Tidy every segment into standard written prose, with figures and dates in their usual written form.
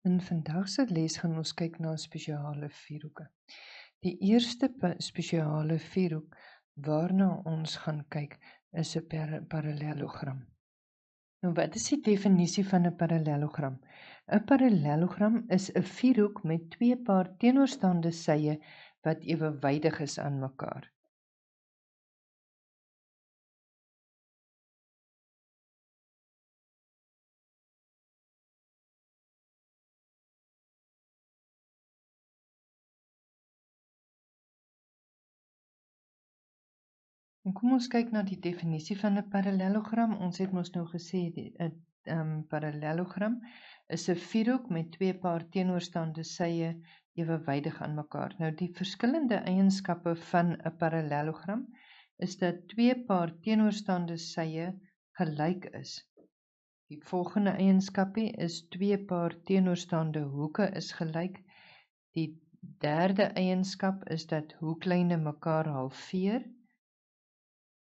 In vandag se les gaan ons kyk na spesiale vierhoeke. Die eerste spesiale vierhoek waarna ons gaan kyk is 'n parallelogram. Nou wat is die definisie van 'n parallelogram? 'n Parallelogram is 'n vierhoek met twee paar teenoorstaande sye wat ewewydig is aan mekaar. En kom ons kyk na die definisie van 'n parallelogram. Ons het mos nou gesê 'n parallelogram is 'n vierhoek met twee paar teenoorstaande sye ewewydig aan mekaar. Nou die verskillende eienskappe van 'n parallelogram is dat twee paar teenoorstaande sye gelyk is. Die volgende eienskapie is twee paar teenoorstaande hoeke is gelyk. Die derde eienskap is dat hoeklyne mekaar halveer.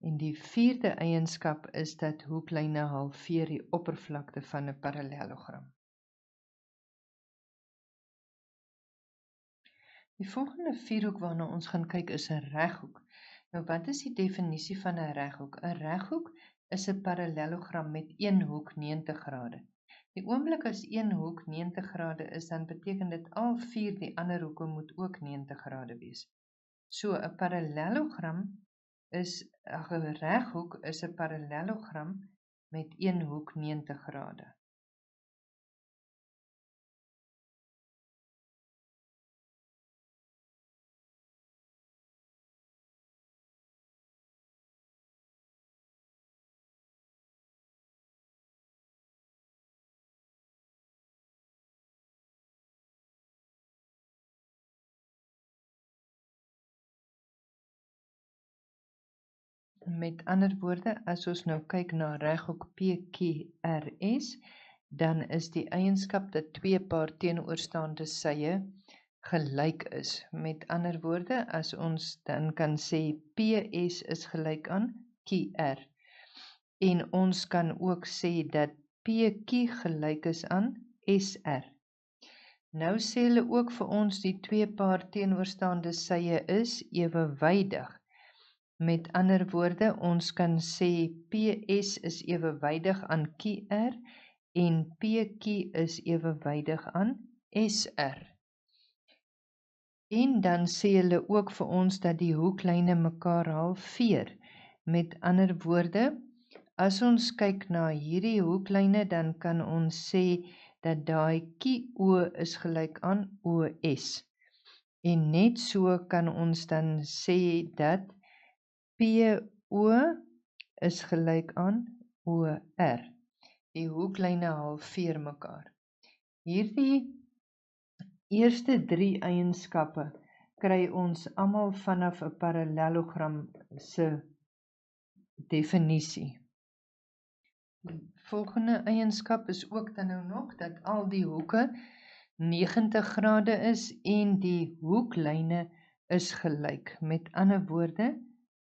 En die vierde eienskap is dat hoeklyne halveer die oppervlakte van 'n parallelogram. Die volgende vierhoek waarna ons gaan kyk is 'n reghoek. Nou wat is die definisie van 'n reghoek? 'n Reghoek is 'n parallelogram met een hoek 90 grade. Die oomblik as een hoek 90 grade is, dan beteken dit al vier die ander hoeke moet ook 90 grade wees. So 'n parallelogram is 'n reghoek is 'n parallelogram met een hoek 90 grade. Met ander woorde, as ons nou kyk na reghoek PQRS, dan is die eienskap dat twee paar teenoorstaande sye gelyk is. Met ander woorde, as ons dan kan sê PS is gelyk aan QR. En ons kan ook sê dat PQ gelyk is aan SR. Nou sê hulle ook vir ons die twee paar teenoorstaande sye is ewewydig. Met ander woorde, ons kan sê PS is ewewydig aan QR en PQ is ewewydig aan SR. En dan sê hulle ook vir ons dat die hoeklyne mekaar halveer. Met ander woorde, as ons kyk na hierdie hoeklyne, dan kan ons sê dat daai QO is gelyk aan OS. En net so kan ons dan sê dat PO is gelyk aan OR. Die hoeklyne halveer mekaar. Hierdie eerste drie eienskappe kry ons almal vanaf 'n parallelogram se definisie. Die volgende eienskap is ook dan nou nog dat al die hoeke 90 grade is en die hoeklyne is gelyk. Met ander woorde,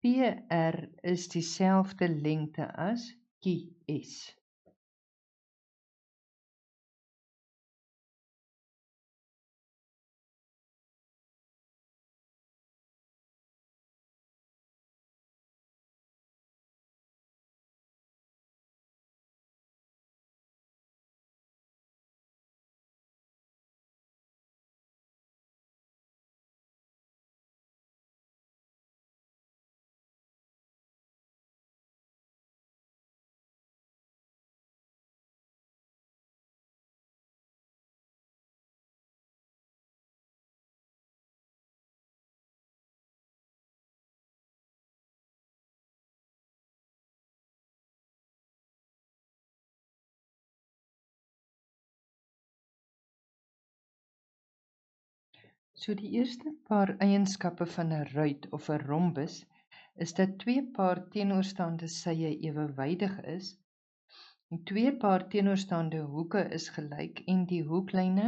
PR is dieselfde lengte as QS. So die eerste paar eienskappe van 'n ruit of 'n rombus is dat twee paar teenoorstaande sye ewewydig is, en twee paar teenoorstaande hoeke is gelyk en die hoeklyne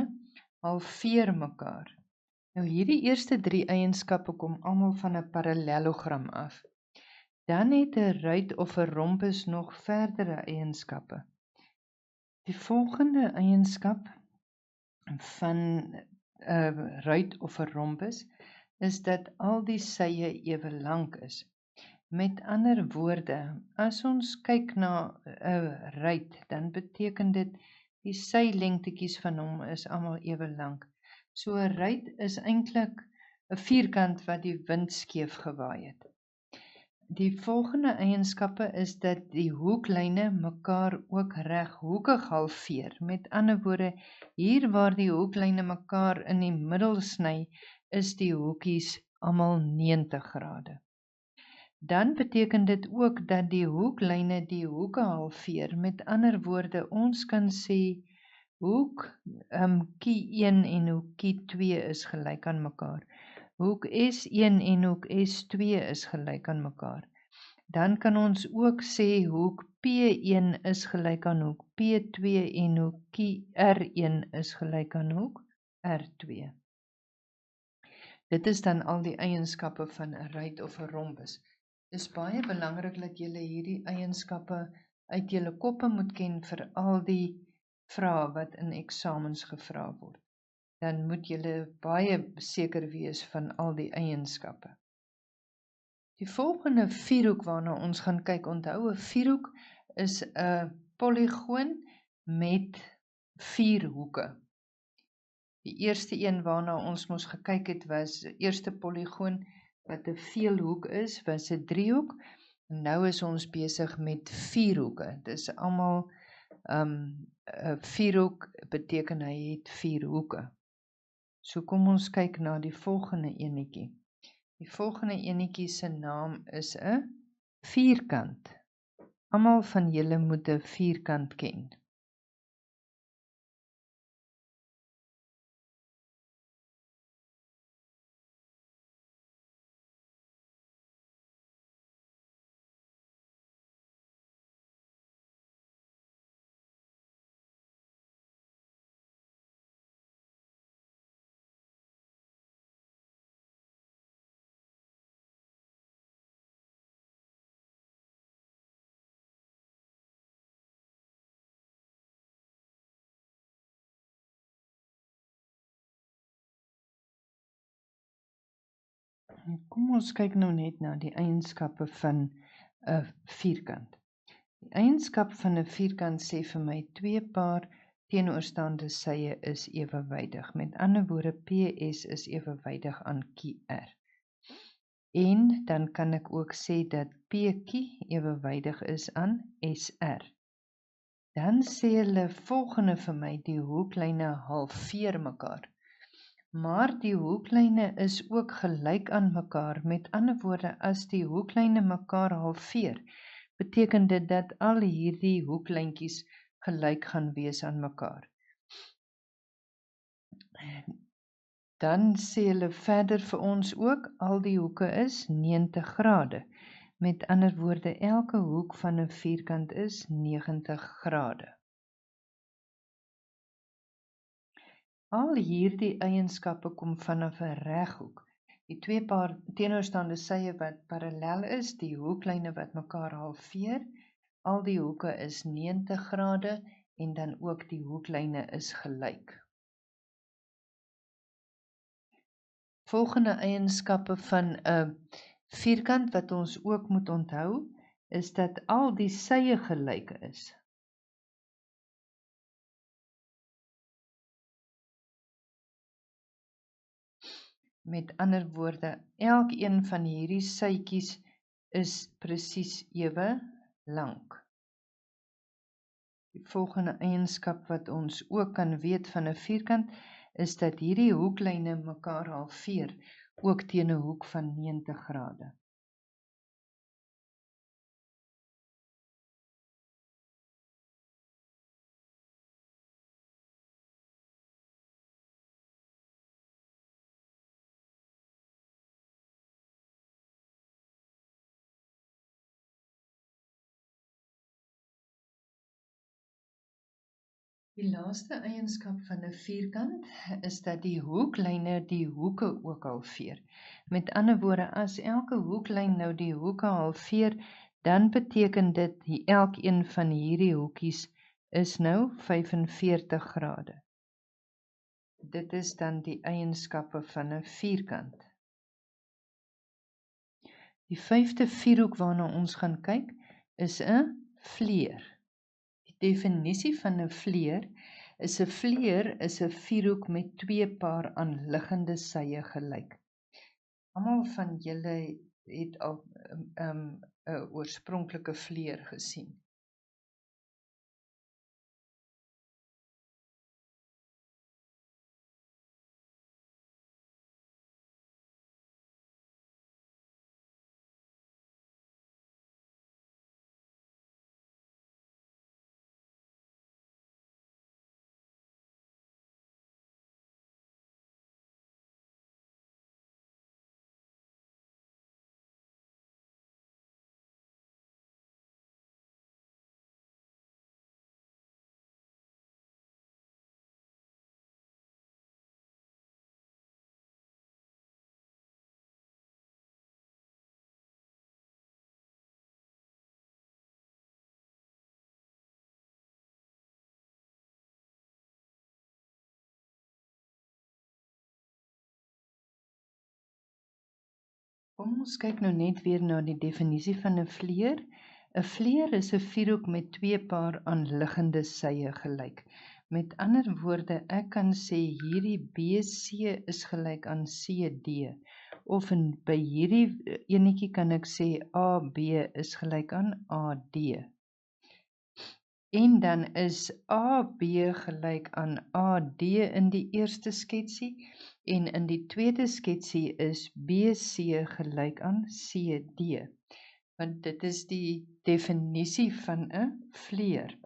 halveer mekaar. Nou hierdie eerste drie eienskappe kom almal van 'n parallelogram af. Dan het 'n ruit of 'n rombus nog verdere eienskappe. Die volgende eienskap van 'n ruit of 'n rhombus is dat al die sye ewe lank is. Met ander woorde, as ons kyk na 'n ruit, dan beteken dit die sylengtetjies van hom is almal ewe lank. So 'n ruit is eintlik 'n vierkant wat die wind skeef gewaai het. Die volgende eienskappe is dat die hoeklyne mekaar ook reghoekig halveer. Met ander woorde, hier waar die hoeklyne mekaar in die middel sny, is die hoekies almal 90 grade. Dan beteken dit ook dat die hoeklyne die hoeke halveer. Met ander woorde, ons kan sê hoek Q1 en hoek Q2 is gelyk aan mekaar. Hoek S1 en hoek S2 is gelyk aan mekaar. Dan kan ons ook sê hoek P1 is gelyk aan hoek P2 en hoek R1 is gelyk aan hoek R2. Dit is dan al die eienskappe van 'n ruit of 'n rhombus. Dit is baie belangrik dat julle hierdie eienskappe uit julle koppe moet ken vir al die vrae wat in eksamens gevra word. Dan moet julle baie seker wees van al die eienskappe. Die volgende vierhoek waarna ons gaan kyk, onthou 'n vierhoek is 'n polygoon met 4 hoeke. Die eerste een waarna ons mos gekyk het was die eerste polygoon wat 'n veelhoek is, was 'n driehoek. En nou is ons besig met 4 hoeke. Dis almal 'n vierhoek beteken hy het 4 hoeke. So kom ons kyk na die volgende enetjie. Die volgende enetjie se naam is 'n vierkant. Almal van julle moet 'n vierkant ken. Kom ons kyk nou net na die eienskappe van 'n vierkant. Die eienskap van 'n vierkant sê vir my 2 paar teenoorstaande sye is ewewydig. Met ander woorde, PS is ewewydig aan QR. En dan kan ek ook sê dat PQ ewewydig is aan SR. Dan sê hulle volgende vir my, die hoeklyne halveer mekaar. Maar die hoeklyne is ook gelyk aan mekaar. Met ander woorde, as die hoeklyne mekaar halveer, beteken dit dat al hierdie hoeklyntjies gelyk gaan wees aan mekaar. Dan sê hulle verder vir ons ook, al die hoeke is 90 grade. Met ander woorde, elke hoek van 'n vierkant is 90 grade. Al hierdie eienskappe kom vanaf 'n reghoek. Die 2 paar teenoorstaande sye wat parallel is, die hoeklyne wat mekaar halveer, al die hoeke is 90 grade en dan ook die hoeklyne is gelyk. Volgende eienskappe van 'n vierkant wat ons ook moet onthou, is dat al die sye gelyk is. Met ander woorde, elkeen van hierdie sytjies is presies ewe lank. Die volgende eienskap wat ons ook kan weet van 'n vierkant, is dat hierdie hoeklyne mekaar halveer, ook teen 'n hoek van 90 grade. Die laaste eienskap van 'n vierkant is dat die hoeklyne die hoeke ook halveer. Met ander woorde, as elke hoeklyn nou die hoeke halveer, dan beteken dit elkeen van hierdie hoekies is nou 45 grade. Dit is dan die eienskappe van 'n vierkant. Die 5de vierhoek waarna ons gaan kyk, is 'n vleer. Die definisie van 'n vleer is 'n vierhoek met 2 paar aanliggende sye gelyk. Almal van julle het al 'n oorspronklike vleer gesien. Kom ons kyk nou net weer na die definisie van 'n vleer. 'n Vleer is 'n vierhoek met 2 paar aanliggende sye gelyk. Met ander woorde, ek kan sê hierdie BC is gelyk aan CD, of by hierdie enetjie kan ek sê AB is gelyk aan AD. En dan is AB gelyk aan AD in die eerste sketsie, en in die tweede sketsie is BC gelyk aan CD, want dit is die definisie van 'n vleer.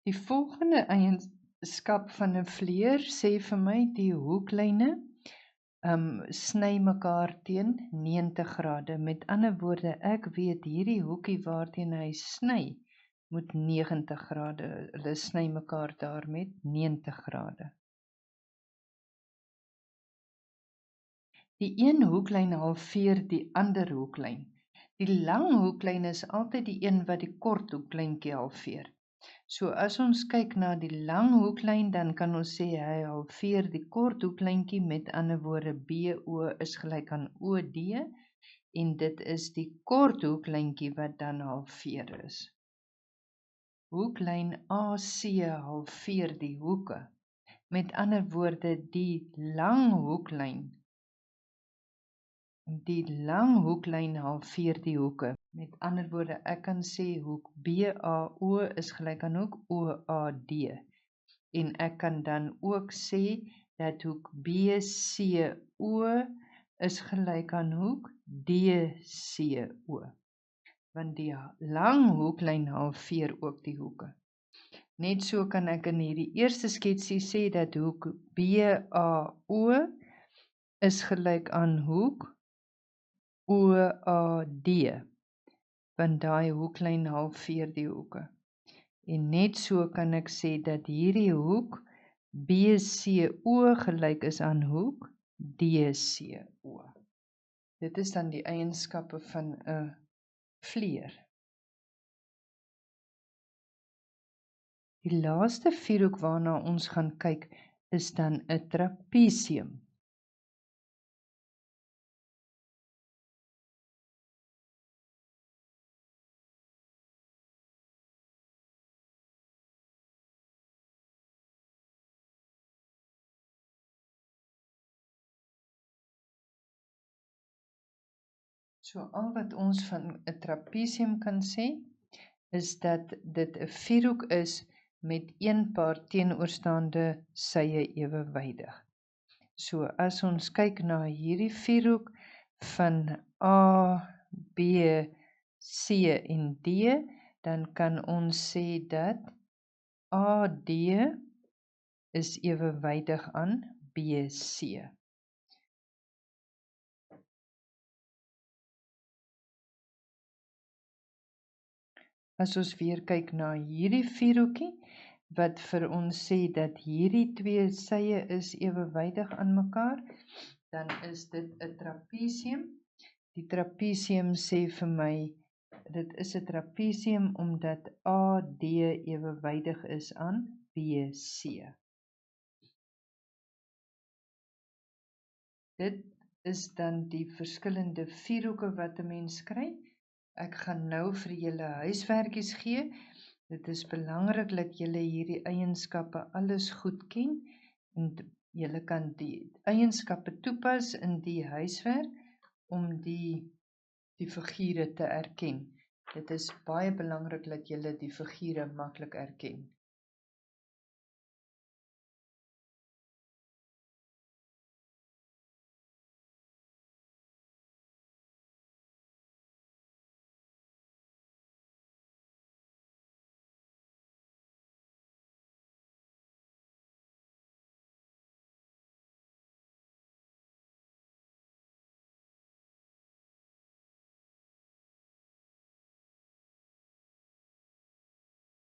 Die volgende eienskap van 'n vleer sê vir my die hoeklyne sny mekaar teen 90 grade. Met ander woorde, ek weet hierdie hoekie waarteen hy sny moet 90 grade, hulle sny mekaar daar met 90 grade. Die een hoeklyn halveer die ander hoeklyn. Die lang hoeklyn is altyd die een wat die kort hoeklyntjie halveer. So as ons kyk na die lang hoeklyn, dan kan ons sê hy halveer die kort hoeklyntjie, met ander woorde BO is gelyk aan OD, en dit is die kort hoeklyntjie wat dan halveer is. Hoeklyn AC halveer die hoeke. Met ander woorde, die lang hoeklyn halveer die hoeke. Met ander woorde, ek kan sê hoek BAO is gelyk aan hoek OAD. En ek kan dan ook sê dat hoek BCO is gelyk aan hoek DCO. Want die lang hoeklyn halveer ook die hoeke. Net so kan ek in hierdie eerste sketsie sê dat hoek BAO is gelyk aan hoek OAD, want daai hoeklyn halveer die hoeke. En net so kan ek sê dat hierdie hoek BCO gelyk is aan hoek DCO. Dit is dan die eienskappe van 'n vleer. Die laaste vierhoek waarna ons gaan kyk is dan 'n trapesium. So al wat ons van 'n trapesium kan sê, is dat dit 'n vierhoek is met een paar teenoorstaande sye ewewydig. So as ons kyk na hierdie vierhoek van A, B, C en D, dan kan ons sê dat AD is ewewydig aan BC. As ons weer kyk na hierdie vierhoekie, wat vir ons sê dat hierdie twee sye is ewewydig aan mekaar, dan is dit 'n trapesium. Die trapesium sê vir my, dit is 'n trapesium omdat AD ewewydig is aan BC. Dit is dan die verskillende vierhoeke wat 'n mens kry. Ek gaan nou vir julle huiswerkies gee. Dit is belangrik dat julle hierdie eienskappe alles goed ken en julle kan die eienskappe toepas in die huiswerk om die figure te erken. Dit is baie belangrik dat julle die figure maklik erken.